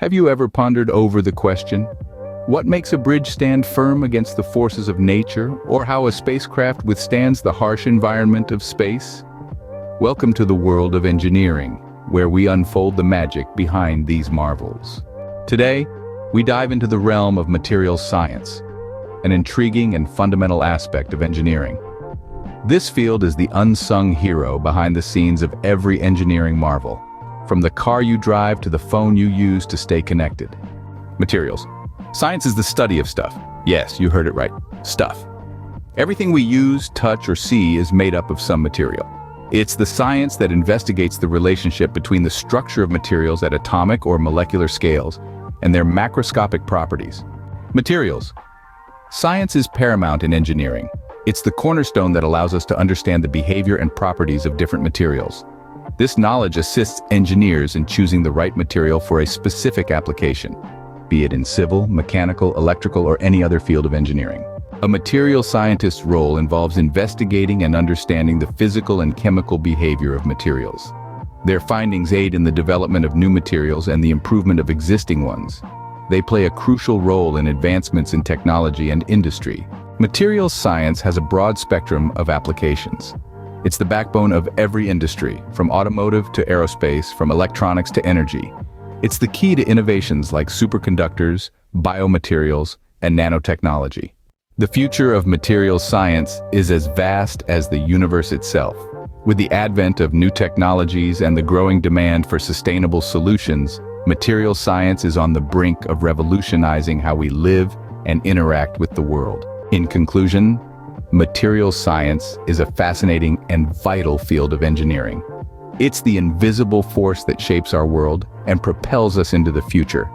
Have you ever pondered over the question, what makes a bridge stand firm against the forces of nature, or how a spacecraft withstands the harsh environment of space? Welcome to the world of engineering, where we unfold the magic behind these marvels. Today, we dive into the realm of materials science, an intriguing and fundamental aspect of engineering. This field is the unsung hero behind the scenes of every engineering marvel, from the car you drive to the phone you use to stay connected. Materials. Science is the study of stuff. Yes, you heard it right. Stuff. Everything we use, touch, or see is made up of some material. It's the science that investigates the relationship between the structure of materials at atomic or molecular scales and their macroscopic properties. Materials. Science is paramount in engineering. It's the cornerstone that allows us to understand the behavior and properties of different materials. This knowledge assists engineers in choosing the right material for a specific application, be it in civil, mechanical, electrical, or any other field of engineering. A material scientist's role involves investigating and understanding the physical and chemical behavior of materials. Their findings aid in the development of new materials and the improvement of existing ones. They play a crucial role in advancements in technology and industry. Materials science has a broad spectrum of applications. It's the backbone of every industry, from automotive to aerospace, from electronics to energy. It's the key to innovations like superconductors, biomaterials, and nanotechnology. The future of materials science is as vast as the universe itself. With the advent of new technologies and the growing demand for sustainable solutions, materials science is on the brink of revolutionizing how we live and interact with the world. In conclusion, materials science is a fascinating and vital field of engineering. It's the invisible force that shapes our world and propels us into the future.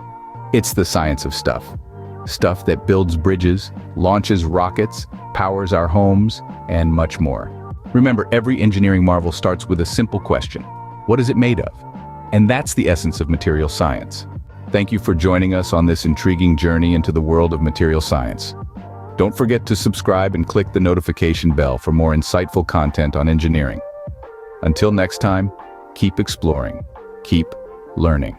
It's the science of stuff. Stuff that builds bridges, launches rockets, powers our homes, and much more. Remember, every engineering marvel starts with a simple question. What is it made of? And that's the essence of material science. Thank you for joining us on this intriguing journey into the world of material science. Don't forget to subscribe and click the notification bell for more insightful content on engineering. Until next time, keep exploring, keep learning.